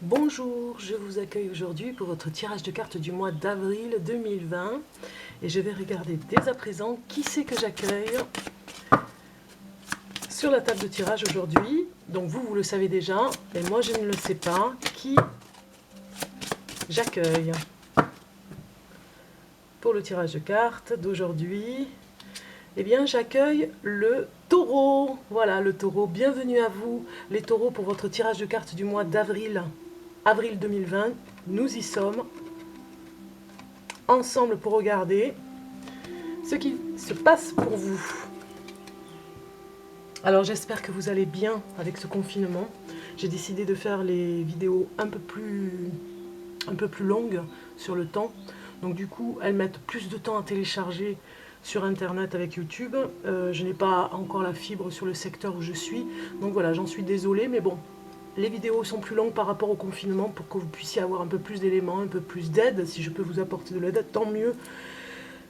Bonjour, je vous accueille aujourd'hui pour votre tirage de cartes du mois d'avril 2020 et je vais regarder dès à présent qui c'est que j'accueille sur la table de tirage aujourd'hui. Donc vous le savez déjà, et moi je ne le sais pas, qui j'accueille pour le tirage de cartes d'aujourd'hui. Eh bien, j'accueille le taureau. Voilà, le taureau. Bienvenue à vous, les taureaux, pour votre tirage de cartes du mois d'avril. Avril 2020, nous y sommes. Ensemble pour regarder ce qui se passe pour vous. Alors, j'espère que vous allez bien avec ce confinement. J'ai décidé de faire les vidéos un peu plus longues sur le temps. Donc, du coup, elles mettent plus de temps à télécharger sur internet avec YouTube. Je n'ai pas encore la fibre sur le secteur où je suis, donc voilà, j'en suis désolée, mais bon, les vidéos sont plus longues par rapport au confinement pour que vous puissiez avoir un peu plus d'éléments, un peu plus d'aide. Si je peux vous apporter de l'aide, tant mieux.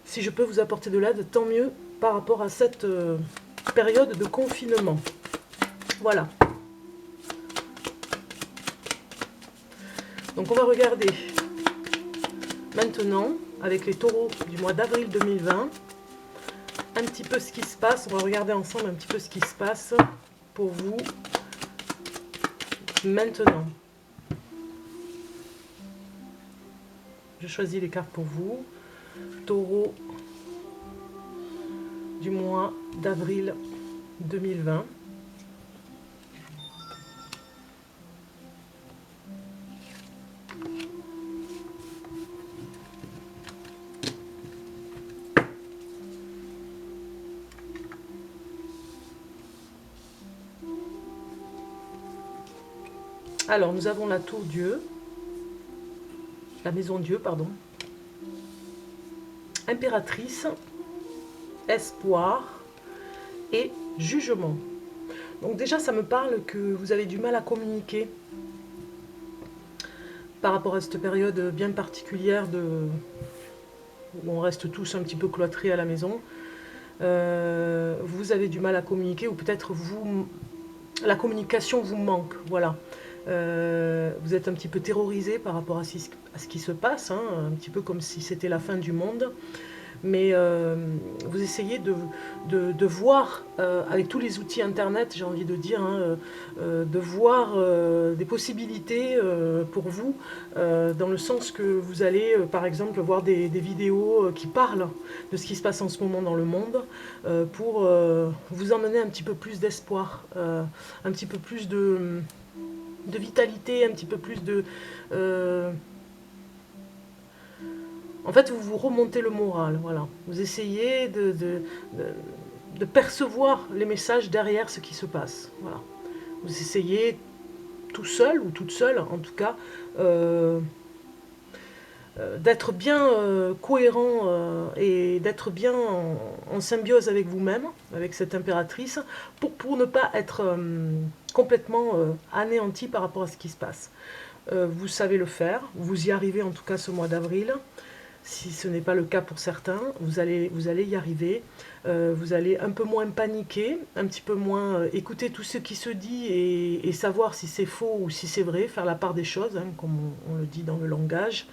Si je peux vous apporter de l'aide, tant mieux par rapport à cette période de confinement. Voilà. Donc on va regarder maintenant avec les taureaux du mois d'avril 2020 un petit peu ce qui se passe. On va regarder ensemble un petit peu ce qui se passe pour vous maintenant. Je choisis les cartes pour vous. Taureau du mois d'avril 2020. Alors, nous avons la tour Dieu, la maison Dieu, pardon, impératrice, espoir et jugement. Donc déjà, ça me parle que vous avez du mal à communiquer par rapport à cette période bien particulière où on reste tous un petit peu cloîtrés à la maison. Vous avez du mal à communiquer, ou peut-être la communication vous manque, voilà. Vous êtes un petit peu terrorisé par rapport à ce qui se passe, hein, un petit peu comme si c'était la fin du monde. Mais vous essayez de voir, avec tous les outils internet, j'ai envie de dire, hein, de voir des possibilités pour vous, dans le sens que vous allez, par exemple, voir des vidéos qui parlent de ce qui se passe en ce moment dans le monde, pour vous emmener un petit peu plus d'espoir, un petit peu plus de vitalité, un petit peu plus de... en fait, vous remontez le moral, voilà. Vous essayez de percevoir les messages derrière ce qui se passe, voilà. Vous essayez tout seul, ou toute seule, en tout cas, d'être bien cohérent et d'être bien en symbiose avec vous-même, avec cette impératrice, pour ne pas être complètement anéanti par rapport à ce qui se passe. Vous savez le faire, vous y arrivez en tout cas ce mois d'avril. Si ce n'est pas le cas pour certains, vous allez y arriver. Vous allez un peu moins paniquer, un petit peu moins écouter tout ce qui se dit et savoir si c'est faux ou si c'est vrai, faire la part des choses, hein, comme on le dit dans le langage.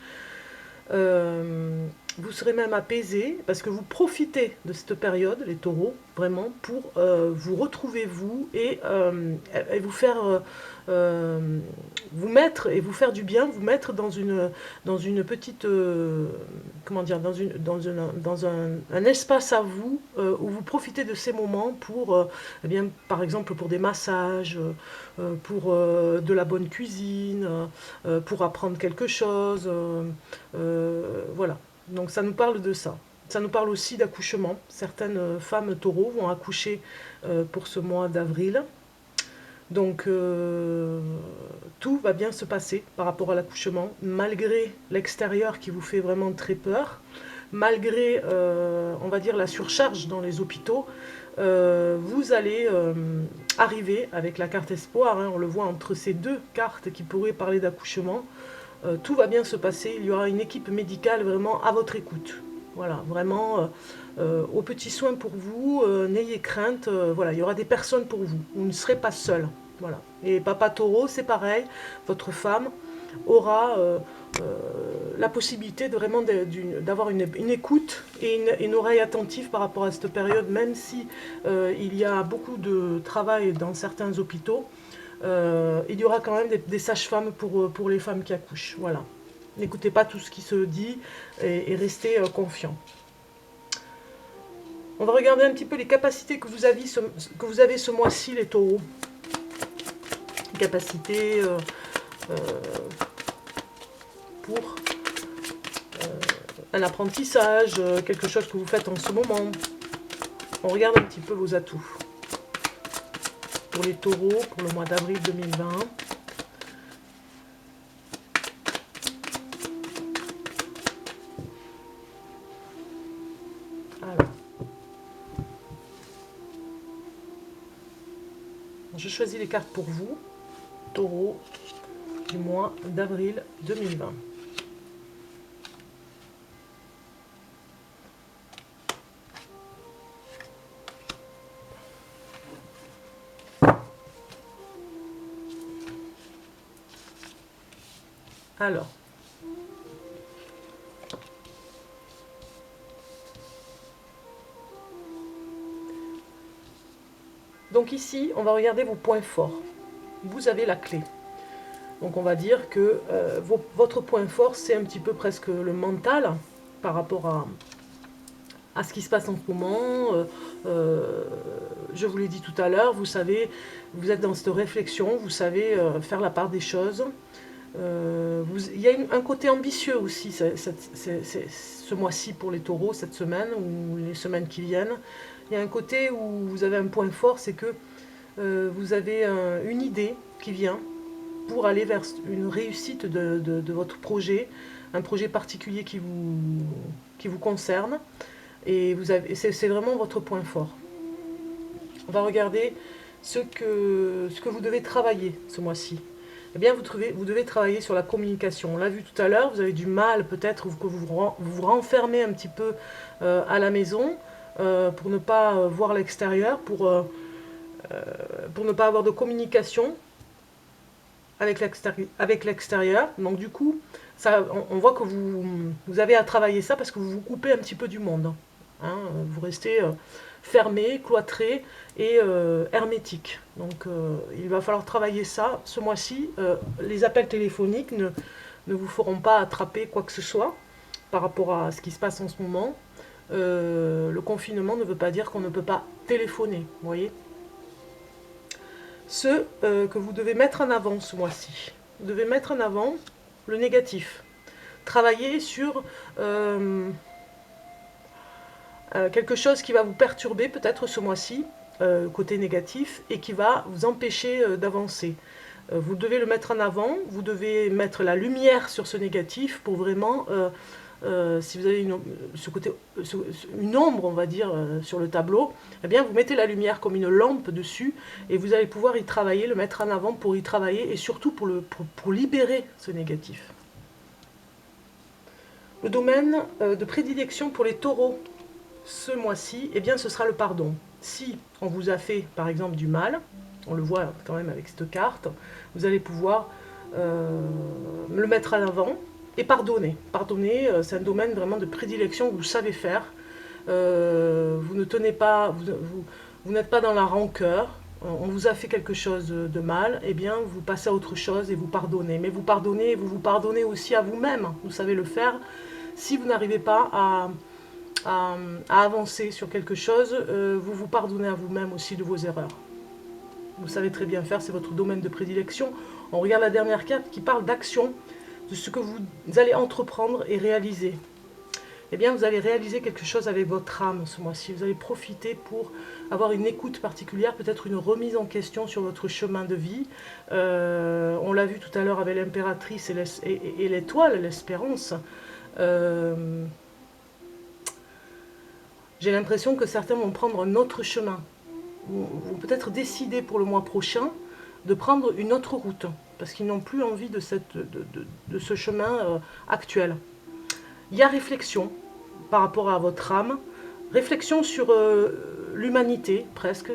Vous serez même apaisé parce que vous profitez de cette période, les taureaux, vraiment, pour vous retrouver vous et vous faire vous mettre et vous faire du bien, vous mettre dans une petite comment dire, dans un espace à vous où vous profitez de ces moments pour eh bien, par exemple pour des massages, pour de la bonne cuisine, pour apprendre quelque chose, voilà. Donc ça nous parle de ça. Ça nous parle aussi d'accouchement. Certaines femmes taureaux vont accoucher pour ce mois d'avril. Donc tout va bien se passer par rapport à l'accouchement, malgré l'extérieur qui vous fait vraiment très peur, malgré, on va dire, la surcharge dans les hôpitaux. Vous allez arriver avec la carte espoir, hein, on le voit entre ces deux cartes qui pourraient parler d'accouchement. Tout va bien se passer, il y aura une équipe médicale vraiment à votre écoute. Voilà, vraiment aux petits soins pour vous, n'ayez crainte, voilà, il y aura des personnes pour vous, vous ne serez pas seul. Voilà. Et papa taureau, c'est pareil, votre femme aura la possibilité de vraiment d'avoir une écoute et une oreille attentive par rapport à cette période, même si il y a beaucoup de travail dans certains hôpitaux, il y aura quand même des sages-femmes pour les femmes qui accouchent. Voilà. N'écoutez pas tout ce qui se dit et restez confiants. On va regarder un petit peu les capacités que vous avez ce mois-ci, les taureaux. Capacités pour un apprentissage, quelque chose que vous faites en ce moment. On regarde un petit peu vos atouts. Pour les taureaux, pour le mois d'avril 2020. Alors. Je choisis les cartes pour vous, taureau, du mois d'avril 2020. Alors, donc ici, on va regarder vos points forts. Vous avez la clé. Donc on va dire que votre point fort, c'est un petit peu presque le mental par rapport à ce qui se passe en ce moment. Je vous l'ai dit tout à l'heure, vous savez, vous êtes dans cette réflexion, vous savez faire la part des choses. Il y a un côté ambitieux aussi ce mois-ci pour les taureaux, cette semaine ou les semaines qui viennent. Il y a un côté où vous avez un point fort, c'est que vous avez une idée qui vient pour aller vers une réussite de votre projet, un projet particulier qui vous concerne. Et c'est vraiment votre point fort. On va regarder ce que vous devez travailler ce mois-ci. Eh bien, vous devez travailler sur la communication. On l'a vu tout à l'heure, vous avez du mal peut-être que vous renfermez un petit peu à la maison pour ne pas voir l'extérieur, pour ne pas avoir de communication avec l'extérieur. Donc du coup, on voit que vous avez à travailler ça parce que vous vous coupez un petit peu du monde. Hein, vous restez fermé, cloîtré et hermétique. Donc il va falloir travailler ça ce mois-ci. Les appels téléphoniques ne vous feront pas attraper quoi que ce soit par rapport à ce qui se passe en ce moment. Le confinement ne veut pas dire qu'on ne peut pas téléphoner, vous voyez. Ce que vous devez mettre en avant ce mois-ci. Vous devez mettre en avant le négatif. Travailler sur quelque chose qui va vous perturber peut-être ce mois-ci, côté négatif, et qui va vous empêcher d'avancer. Vous devez le mettre en avant, vous devez mettre la lumière sur ce négatif pour vraiment, si vous avez une ombre, on va dire, sur le tableau, eh bien vous mettez la lumière comme une lampe dessus et vous allez pouvoir y travailler, le mettre en avant pour y travailler et surtout pour libérer ce négatif. Le domaine de prédilection pour les taureaux ce mois-ci, eh bien ce sera le pardon. Si on vous a fait par exemple du mal, on le voit quand même avec cette carte, vous allez pouvoir le mettre en avant et pardonner. Pardonner, c'est un domaine vraiment de prédilection que vous savez faire. Vous ne tenez pas, vous n'êtes pas dans la rancœur. On vous a fait quelque chose de mal, eh bien vous passez à autre chose et vous pardonnez. Mais vous pardonnez, vous pardonnez aussi à vous-même. Vous savez le faire. Si vous n'arrivez pas à avancer sur quelque chose, vous vous pardonnez à vous-même aussi de vos erreurs. Vous savez très bien faire, c'est votre domaine de prédilection. On regarde la dernière carte qui parle d'action, de ce que vous allez entreprendre et réaliser. Eh bien, vous allez réaliser quelque chose avec votre âme ce mois-ci. Vous allez profiter pour avoir une écoute particulière, peut-être une remise en question sur votre chemin de vie. On l'a vu tout à l'heure avec l'impératrice et l'étoile, l'espérance. J'ai l'impression que certains vont prendre un autre chemin. Vont peut-être décider pour le mois prochain de prendre une autre route, parce qu'ils n'ont plus envie de ce chemin actuel. Il y a réflexion par rapport à votre âme, réflexion sur l'humanité presque,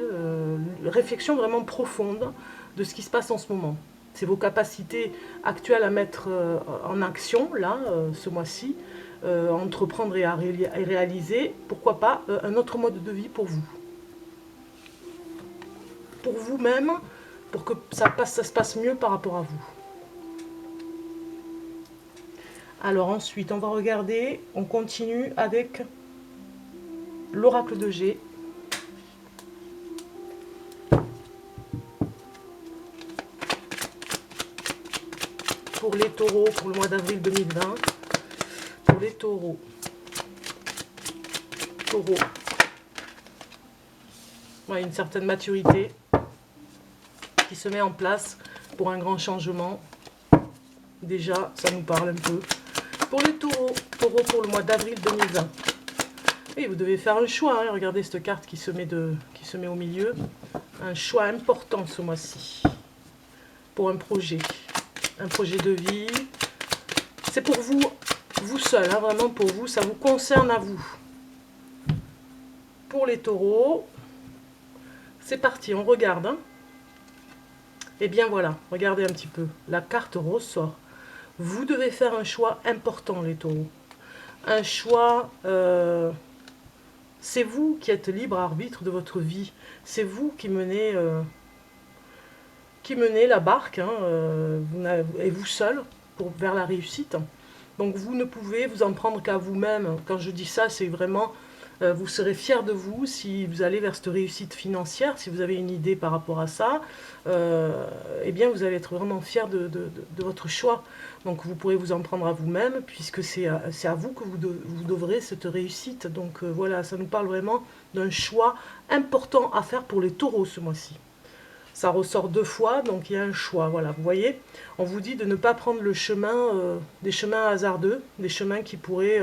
réflexion vraiment profonde de ce qui se passe en ce moment. C'est vos capacités actuelles à mettre en action, là, ce mois-ci, à entreprendre et à réaliser, pourquoi pas, un autre mode de vie pour vous. Pour vous-même, pour que ça se passe mieux par rapport à vous. Alors ensuite, on va regarder, on continue avec l'oracle de G. Pour les taureaux, pour le mois d'avril 2020. Pour les taureaux. Ouais, une certaine maturité qui se met en place pour un grand changement. Déjà, ça nous parle un peu. Pour les taureaux, pour le mois d'avril 2020. Et vous devez faire un choix. Hein. Regardez cette carte qui se met au milieu. Un choix important ce mois-ci. Pour un projet de vie. C'est pour vous, vous seul, hein, vraiment pour vous. Ça vous concerne à vous. Pour les taureaux, c'est parti, on regarde. Hein. Et bien voilà, regardez un petit peu. La carte ressort. Vous devez faire un choix important, les taureaux. Un choix, c'est vous qui êtes libre arbitre de votre vie. C'est vous qui menez la barque, hein, et vous seul, vers la réussite. Donc vous ne pouvez vous en prendre qu'à vous-même. Quand je dis ça, c'est vraiment, vous serez fier de vous si vous allez vers cette réussite financière, si vous avez une idée par rapport à ça, eh bien vous allez être vraiment fier de votre choix. Donc vous pourrez vous en prendre à vous-même, puisque c'est à vous que vous devrez cette réussite. Donc voilà, ça nous parle vraiment d'un choix important à faire pour les taureaux ce mois-ci. Ça ressort 2 fois, donc il y a un choix. Voilà, vous voyez, on vous dit de ne pas prendre le chemin, des chemins hasardeux, des chemins qui pourraient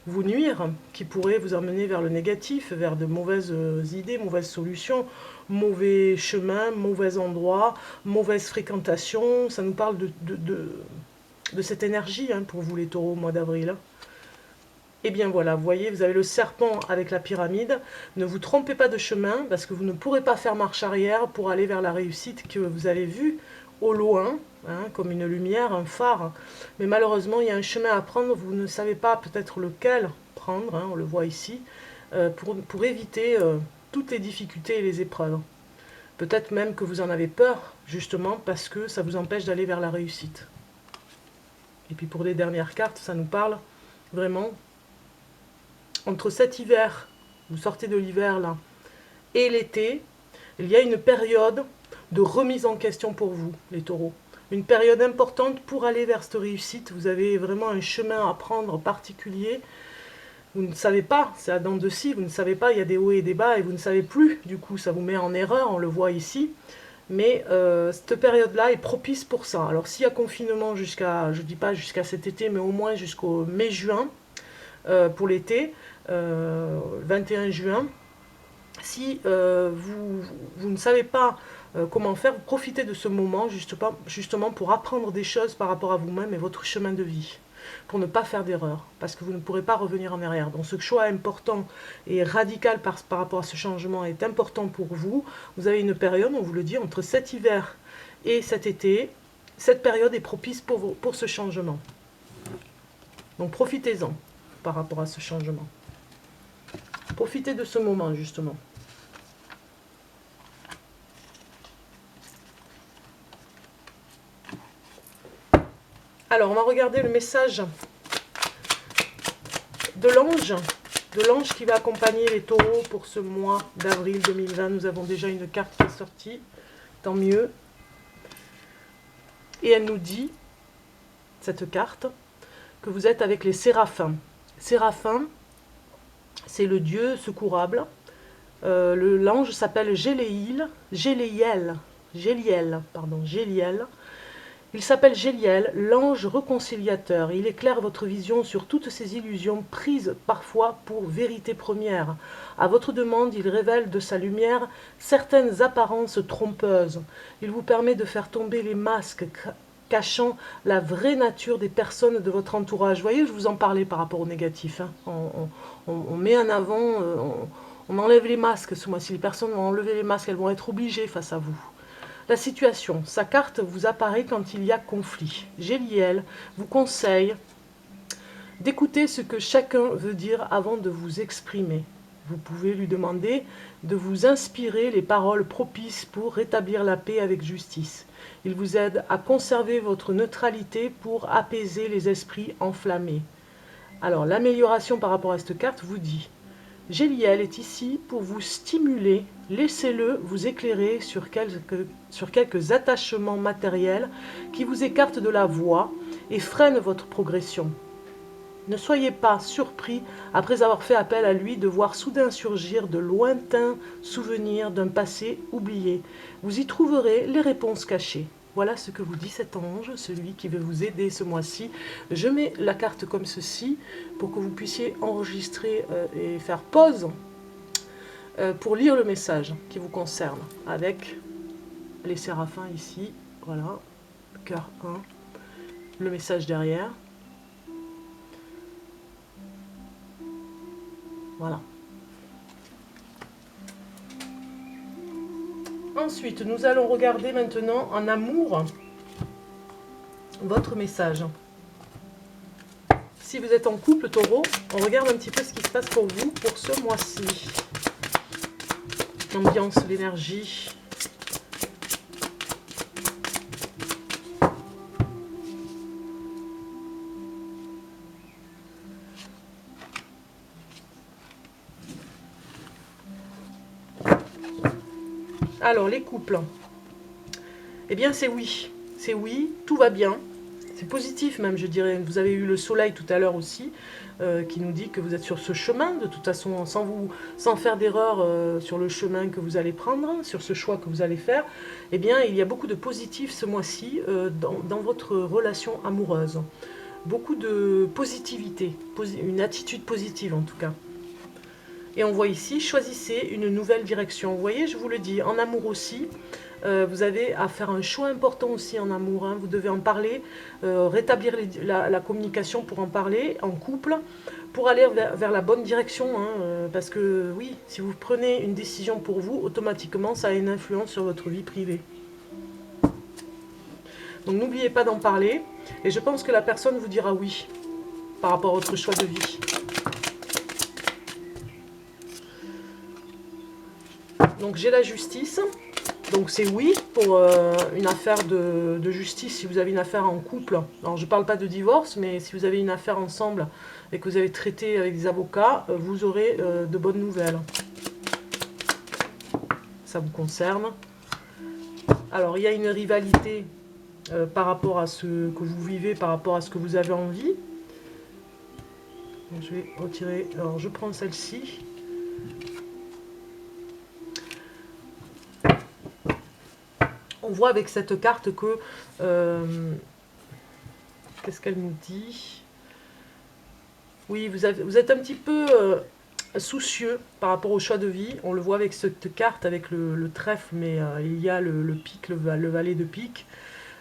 vous nuire, qui pourraient vous emmener vers le négatif, vers de mauvaises idées, mauvaises solutions, mauvais chemins, mauvais endroits, mauvaise fréquentation. Ça nous parle de cette énergie, hein, pour vous les taureaux au mois d'avril. Et bien voilà, vous voyez, vous avez le serpent avec la pyramide. Ne vous trompez pas de chemin, parce que vous ne pourrez pas faire marche arrière pour aller vers la réussite que vous avez vue au loin, hein, comme une lumière, un phare. Mais malheureusement, il y a un chemin à prendre, vous ne savez pas peut-être lequel prendre, hein, on le voit ici, pour éviter toutes les difficultés et les épreuves. Peut-être même que vous en avez peur, justement, parce que ça vous empêche d'aller vers la réussite. Et puis pour les dernières cartes, ça nous parle vraiment... Entre cet hiver, vous sortez de l'hiver là, et l'été, il y a une période de remise en question pour vous, les taureaux. Une période importante pour aller vers cette réussite. Vous avez vraiment un chemin à prendre particulier. Vous ne savez pas, c'est à dents de scie, vous ne savez pas, il y a des hauts et des bas et vous ne savez plus. Du coup, ça vous met en erreur, on le voit ici. Mais cette période-là est propice pour ça. Alors s'il y a confinement jusqu'à, je ne dis pas jusqu'à cet été, mais au moins jusqu'au mai-juin, pour l'été, 21 juin, si vous ne savez pas comment faire, vous profitez de ce moment justement pour apprendre des choses par rapport à vous-même et votre chemin de vie, pour ne pas faire d'erreur, parce que vous ne pourrez pas revenir en arrière. Donc ce choix important et radical par rapport à ce changement est important pour vous. Vous avez une période, on vous le dit, entre cet hiver et cet été. Cette période est propice pour ce changement. Donc profitez-en par rapport à ce changement. Profitez de ce moment, justement. Alors, on va regarder le message de l'ange qui va accompagner les taureaux pour ce mois d'avril 2020. Nous avons déjà une carte qui est sortie, tant mieux. Et elle nous dit, cette carte, que vous êtes avec les séraphins. Séraphins, c'est le dieu secourable. L'ange s'appelle Géliel. Il s'appelle Géliel, l'ange réconciliateur. Il éclaire votre vision sur toutes ces illusions prises parfois pour vérité première. À votre demande, il révèle de sa lumière certaines apparences trompeuses. Il vous permet de faire tomber les masques cachant la vraie nature des personnes de votre entourage. Vous voyez, je vous en parlais par rapport au négatif. Hein. On met en avant, on enlève les masques ce mois-ci. Les personnes vont enlever les masques, elles vont être obligées face à vous. La situation, sa carte vous apparaît quand il y a conflit. Géliel vous conseille d'écouter ce que chacun veut dire avant de vous exprimer. Vous pouvez lui demander de vous inspirer les paroles propices pour rétablir la paix avec justice. Il vous aide à conserver votre neutralité pour apaiser les esprits enflammés. Alors, l'amélioration par rapport à cette carte vous dit: Géliel est ici pour vous stimuler, laissez-le vous éclairer sur quelques attachements matériels qui vous écartent de la voie et freinent votre progression. Ne soyez pas surpris, après avoir fait appel à lui, de voir soudain surgir de lointains souvenirs d'un passé oublié. Vous y trouverez les réponses cachées. Voilà ce que vous dit cet ange, celui qui veut vous aider ce mois-ci. Je mets la carte comme ceci pour que vous puissiez enregistrer et faire pause pour lire le message qui vous concerne, avec les séraphins ici, voilà, cœur 1, le message derrière. Voilà. Ensuite, nous allons regarder maintenant en amour votre message. Si vous êtes en couple, Taureau, on regarde un petit peu ce qui se passe pour vous pour ce mois-ci. L'ambiance, l'énergie. Alors, les couples. Eh bien, c'est oui. C'est oui, tout va bien. C'est positif même, je dirais. Vous avez eu le soleil tout à l'heure aussi, qui nous dit que vous êtes sur ce chemin, de toute façon, sans faire d'erreur sur le chemin que vous allez prendre, sur ce choix que vous allez faire. Eh bien, il y a beaucoup de positif ce mois-ci dans votre relation amoureuse. Beaucoup de positivité, une attitude positive en tout cas. Et on voit ici, choisissez une nouvelle direction. Vous voyez, je vous le dis, en amour aussi, vous avez à faire un choix important aussi en amour. Hein. Vous devez en parler, rétablir la communication pour en parler en couple, pour aller vers la bonne direction. Hein, parce que oui, si vous prenez une décision pour vous, automatiquement, ça a une influence sur votre vie privée. Donc n'oubliez pas d'en parler. Et je pense que la personne vous dira oui par rapport à votre choix de vie. Donc j'ai la justice, donc c'est oui pour une affaire de justice si vous avez une affaire en couple. Alors je ne parle pas de divorce, mais si vous avez une affaire ensemble et que vous avez traité avec des avocats, vous aurez de bonnes nouvelles. Ça vous concerne. Alors il y a une rivalité par rapport à ce que vous vivez, par rapport à ce que vous avez envie. Donc, je vais retirer, alors je prends celle-ci. On voit avec cette carte que... qu'est-ce qu'elle nous dit? Oui, vous êtes un petit peu soucieux par rapport au choix de vie. On le voit avec cette carte, avec le trèfle, mais il y a le pic, le valet de pique.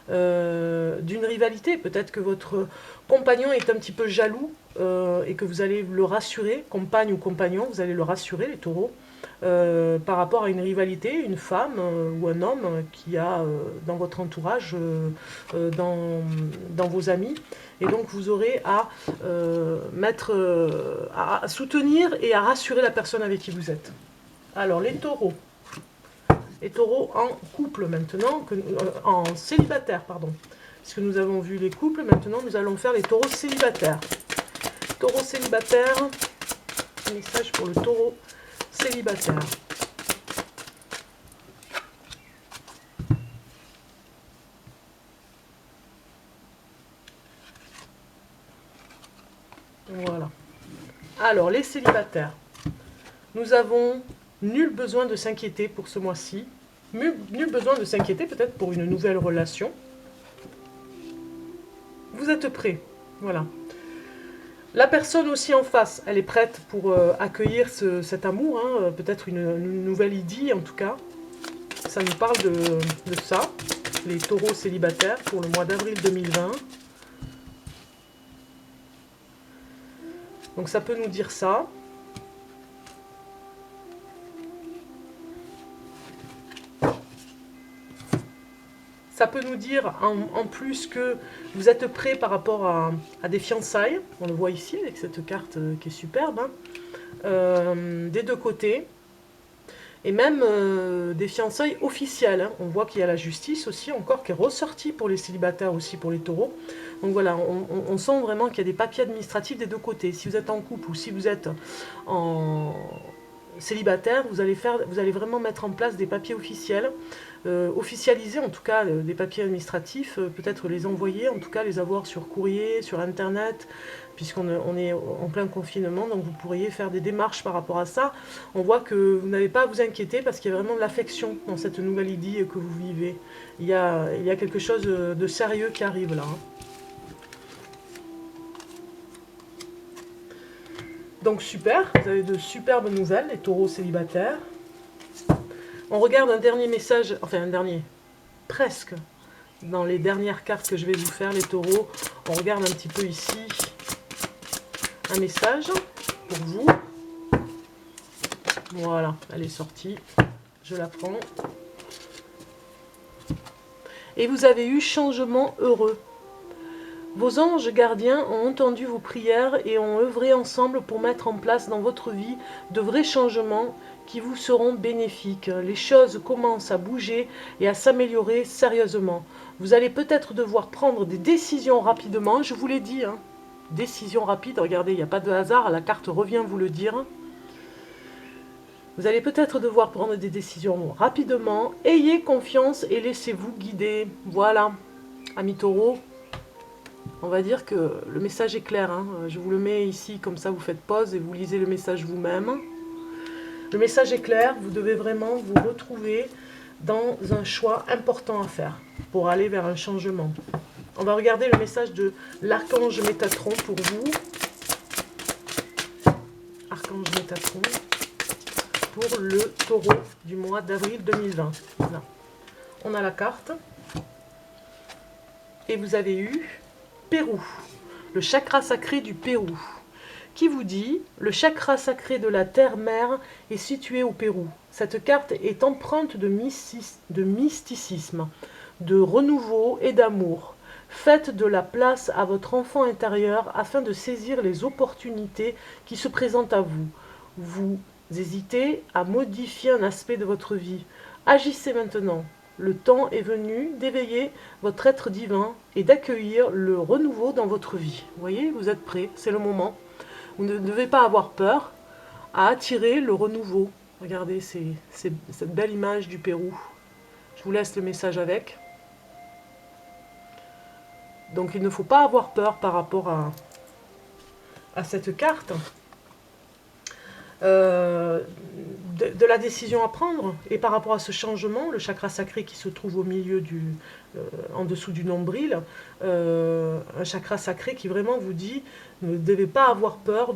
D'une rivalité, peut-être que votre compagnon est un petit peu jaloux et que vous allez le rassurer, compagne ou compagnon, vous allez le rassurer, les taureaux. Par rapport à une rivalité, une femme ou un homme qui a dans votre entourage, dans vos amis. Et donc vous aurez à à soutenir et à rassurer la personne avec qui vous êtes. Alors les taureaux. Les taureaux en couple maintenant, en célibataire, pardon. Puisque nous avons vu les couples, maintenant nous allons faire les taureaux célibataires. Taureau célibataire, message pour le taureau célibataire. Voilà. Alors, les célibataires. Nous avons nul besoin de s'inquiéter pour ce mois-ci. Nul besoin de s'inquiéter peut-être pour une nouvelle relation. Vous êtes prêts. Voilà. La personne aussi en face, elle est prête pour accueillir cet amour, hein, peut-être une nouvelle idylle en tout cas. Ça nous parle de ça, les taureaux célibataires pour le mois d'avril 2020. Donc ça peut nous dire ça. Ça peut nous dire en plus que vous êtes prêt par rapport à des fiançailles. On le voit ici avec cette carte qui est superbe, hein. Des deux côtés. Et même des fiançailles officielles, hein. On voit qu'il y a la justice aussi encore qui est ressortie pour les célibataires aussi, pour les taureaux. Donc voilà, on sent vraiment qu'il y a des papiers administratifs des deux côtés. Si vous êtes en couple ou si vous êtes en célibataire, vous allez vraiment mettre en place des papiers officiels, officialiser en tout cas des papiers administratifs, peut-être les envoyer, en tout cas les avoir sur courrier, sur internet, puisqu'on est en plein confinement, donc vous pourriez faire des démarches par rapport à ça. On voit que vous n'avez pas à vous inquiéter parce qu'il y a vraiment de l'affection dans cette nouvelle idée que vous vivez. Il y a quelque chose de sérieux qui arrive là, hein. Donc super, vous avez de superbes nouvelles, les taureaux célibataires. On regarde un dernier message, enfin un dernier, presque, dans les dernières cartes que je vais vous faire, les taureaux. On regarde un petit peu ici un message pour vous. Voilà, elle est sortie, je la prends. Et vous avez eu changement heureux. Vos anges gardiens ont entendu vos prières et ont œuvré ensemble pour mettre en place dans votre vie de vrais changements qui vous seront bénéfiques. Les choses commencent à bouger et à s'améliorer sérieusement. Vous allez peut-être devoir prendre des décisions rapidement, je vous l'ai dit, hein. Décision rapide, regardez, il n'y a pas de hasard, la carte revient vous le dire. Vous allez peut-être devoir prendre des décisions rapidement. Ayez confiance et laissez-vous guider. Voilà, amis taureaux. On va dire que le message est clair, hein. Je vous le mets ici, comme ça vous faites pause et vous lisez le message vous-même. Le message est clair, vous devez vraiment vous retrouver dans un choix important à faire pour aller vers un changement. On va regarder le message de l'archange Métatron pour vous. Archange Métatron pour le taureau du mois d'avril 2020. Là. On a la carte. Et vous avez eu Pérou, le chakra sacré du Pérou, qui vous dit « Le chakra sacré de la terre-mère est situé au Pérou. Cette carte est empreinte de mysticisme, de renouveau et d'amour. Faites de la place à votre enfant intérieur afin de saisir les opportunités qui se présentent à vous. Vous hésitez à modifier un aspect de votre vie. Agissez maintenant. Le temps est venu d'éveiller votre être divin et d'accueillir le renouveau dans votre vie. » Vous voyez, vous êtes prêts, c'est le moment. Vous ne devez pas avoir peur à attirer le renouveau. Regardez, c'est cette belle image du Pérou. Je vous laisse le message avec. Donc il ne faut pas avoir peur par rapport à cette carte. De la décision à prendre et par rapport à ce changement, le chakra sacré qui se trouve au milieu en dessous du nombril, un chakra sacré qui vraiment vous dit ne devez pas avoir peur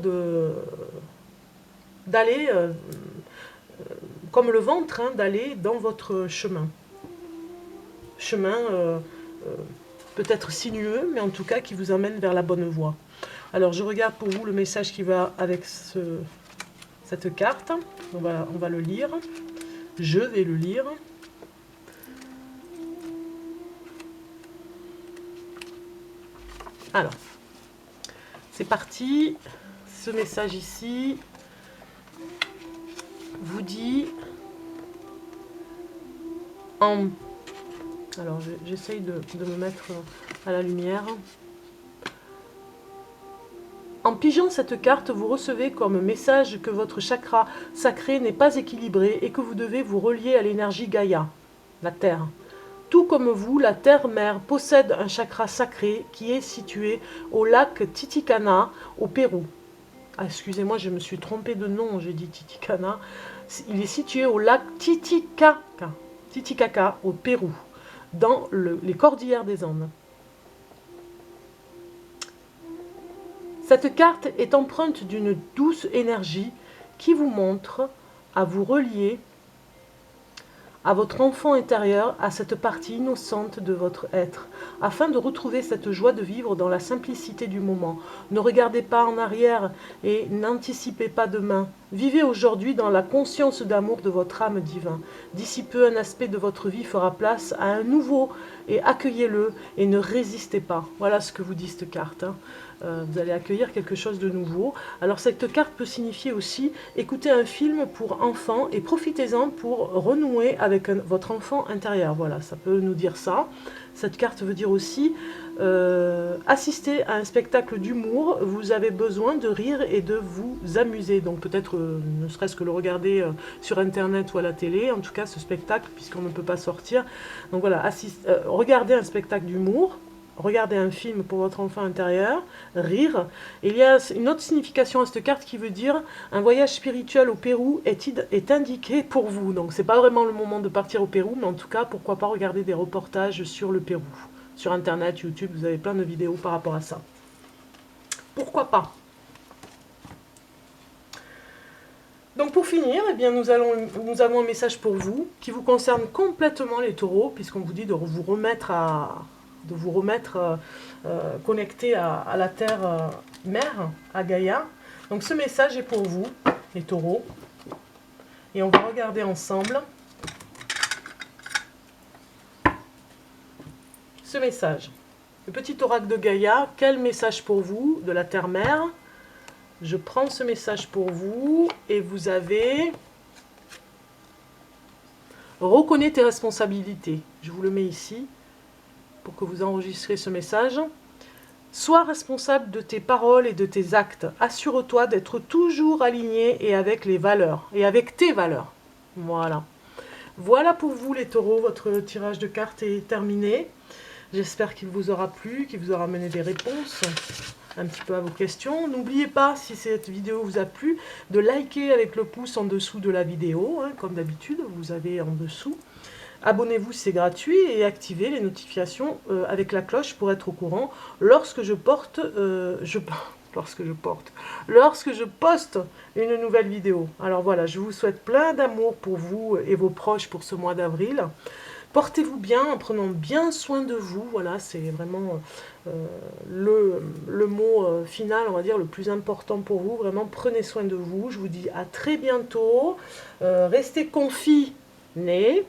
d'aller comme le ventre, hein, d'aller dans votre chemin peut-être sinueux, mais en tout cas qui vous emmène vers la bonne voie. Alors je regarde pour vous le message qui va avec cette carte. On va le lire. Je vais le lire. Alors, c'est parti. Ce message ici vous dit alors j'essaye de me mettre à la lumière. En pigeant cette carte, vous recevez comme message que votre chakra sacré n'est pas équilibré et que vous devez vous relier à l'énergie Gaïa, la Terre. Tout comme vous, la Terre-Mère possède un chakra sacré qui est situé au lac Titicaca, au Pérou. Ah, excusez-moi, je me suis trompée de nom, j'ai dit Titicaca. Il est situé au lac Titicaca, au Pérou, dans les cordillères des Andes. Cette carte est empreinte d'une douce énergie qui vous montre à vous relier à votre enfant intérieur, à cette partie innocente de votre être, afin de retrouver cette joie de vivre dans la simplicité du moment. Ne regardez pas en arrière et n'anticipez pas demain. Vivez aujourd'hui dans la conscience d'amour de votre âme divin. D'ici peu, un aspect de votre vie fera place à un nouveau et accueillez-le et ne résistez pas. Voilà ce que vous dit cette carte. Hein. Vous allez accueillir quelque chose de nouveau. Alors cette carte peut signifier aussi écouter un film pour enfants et profitez-en pour renouer avec votre enfant intérieur. Voilà, ça peut nous dire ça. Cette carte veut dire aussi assister à un spectacle d'humour, vous avez besoin de rire et de vous amuser. Donc peut-être ne serait-ce que le regarder sur internet ou à la télé, en tout cas ce spectacle puisqu'on ne peut pas sortir. Donc voilà, regardez un spectacle d'humour, regardez un film pour votre enfant intérieur, rire. Et il y a une autre signification à cette carte qui veut dire un voyage spirituel au Pérou est indiqué pour vous. Donc c'est pas vraiment le moment de partir au Pérou, mais en tout cas pourquoi pas regarder des reportages sur le Pérou. Sur internet, YouTube, vous avez plein de vidéos par rapport à ça. Pourquoi pas? Donc pour finir, eh bien nous avons un message pour vous qui vous concerne complètement les taureaux, puisqu'on vous dit de vous remettre connecté à la terre mère, à Gaïa. Donc ce message est pour vous, les taureaux, et on va regarder ensemble ce message. Le petit oracle de Gaïa, quel message pour vous de la terre-mère? Je prends ce message pour vous et vous avez... Reconnais tes responsabilités. Je vous le mets ici pour que vous enregistrez ce message. Sois responsable de tes paroles et de tes actes. Assure-toi d'être toujours aligné et avec les valeurs, et avec tes valeurs. Voilà. Voilà pour vous les taureaux, votre tirage de cartes est terminé. J'espère qu'il vous aura plu, qu'il vous aura amené des réponses un petit peu à vos questions. N'oubliez pas, si cette vidéo vous a plu, de liker avec le pouce en dessous de la vidéo, hein, comme d'habitude, vous avez en dessous. Abonnez-vous, c'est gratuit, et activez les notifications avec la cloche pour être au courant lorsque je poste une nouvelle vidéo. Alors voilà, je vous souhaite plein d'amour pour vous et vos proches pour ce mois d'avril. Portez-vous bien en prenant bien soin de vous. Voilà, c'est vraiment le mot final, on va dire, le plus important pour vous. Vraiment, prenez soin de vous. Je vous dis à très bientôt. Restez confinés.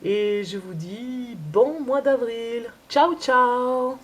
Et je vous dis bon mois d'avril. Ciao, ciao!